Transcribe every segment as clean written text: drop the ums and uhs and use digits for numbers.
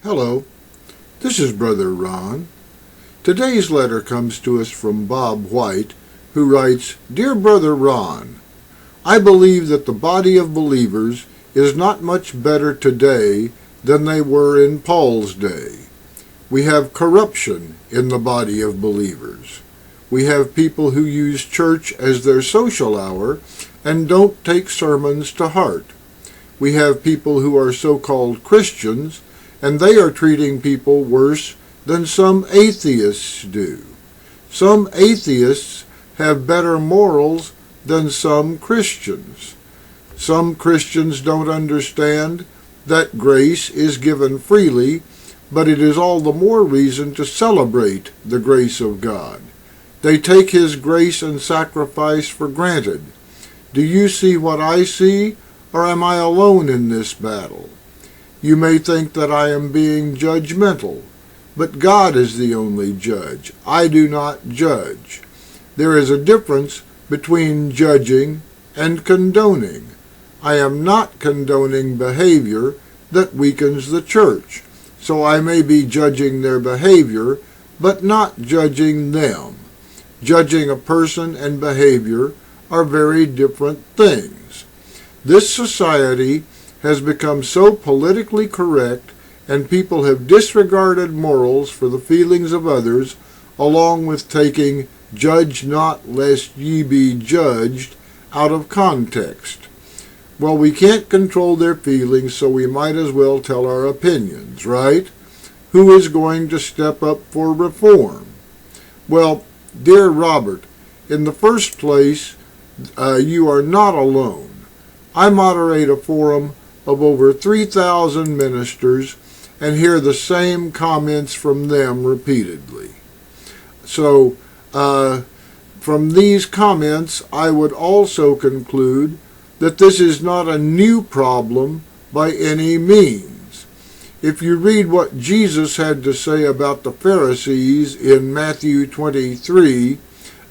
Hello, this is Brother Ron. Today's letter comes to us from Bob White, who writes, Dear Brother Ron, I believe that the body of believers is not much better today than they were in Paul's day. We have corruption in the body of believers. We have people who use church as their social hour and don't take sermons to heart. We have people who are so-called Christians, and they are treating people worse than some atheists do. Some atheists have better morals than some Christians. Some Christians don't understand that grace is given freely, but it is all the more reason to celebrate the grace of God. They take His grace and sacrifice for granted. Do you see what I see, or am I alone in this battle? You may think that I am being judgmental, but God is the only judge. I do not judge. There is a difference between judging and condoning. I am not condoning behavior that weakens the church, so I may be judging their behavior, but not judging them. Judging a person and behavior are very different things. This society has become so politically correct, and people have disregarded morals for the feelings of others, along with taking "judge not lest ye be judged" out of context. Well, we can't control their feelings, so we might as well tell our opinions, right? Who is going to step up for reform? Well, dear Robert, in the first place, you are not alone. I moderate a forum of over 3,000 ministers and hear the same comments from them repeatedly. So, from these comments, I would also conclude that this is not a new problem by any means. If you read what Jesus had to say about the Pharisees in Matthew 23,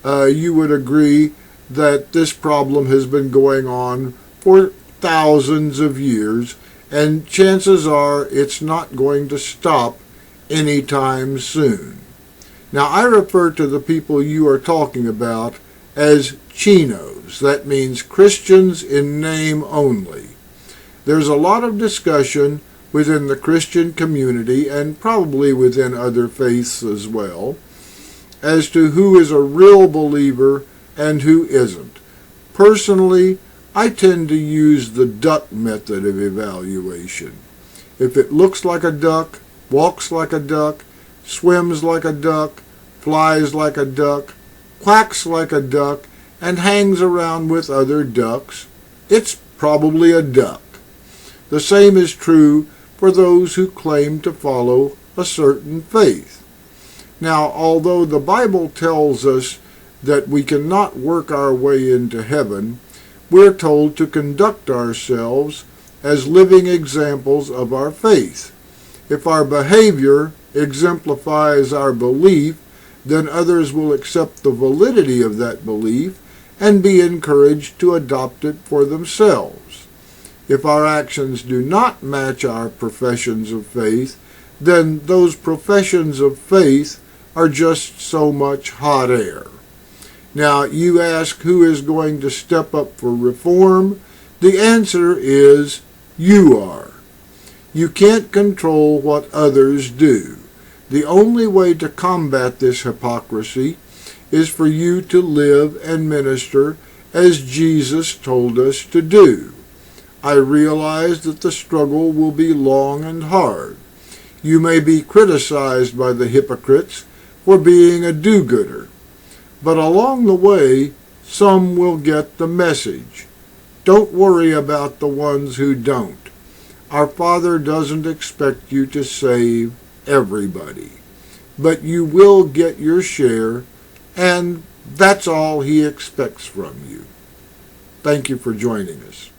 you would agree that this problem has been going on for thousands of years, and chances are it's not going to stop anytime soon. Now, I refer to the people you are talking about as chinos. That means Christians in name only. There's a lot of discussion within the Christian community, and probably within other faiths as well, as to who is a real believer and who isn't. Personally, I tend to use the duck method of evaluation. If it looks like a duck, walks like a duck, swims like a duck, flies like a duck, quacks like a duck, and hangs around with other ducks, it's probably a duck. The same is true for those who claim to follow a certain faith. Now, although the Bible tells us that we cannot work our way into heaven, we're told to conduct ourselves as living examples of our faith. If our behavior exemplifies our belief, then others will accept the validity of that belief and be encouraged to adopt it for themselves. If our actions do not match our professions of faith, then those professions of faith are just so much hot air. Now, you ask who is going to step up for reform? The answer is you are. You can't control what others do. The only way to combat this hypocrisy is for you to live and minister as Jesus told us to do. I realize that the struggle will be long and hard. You may be criticized by the hypocrites for being a do-gooder. But along the way, some will get the message. Don't worry about the ones who don't. Our Father doesn't expect you to save everybody, but you will get your share, and that's all He expects from you. Thank you for joining us.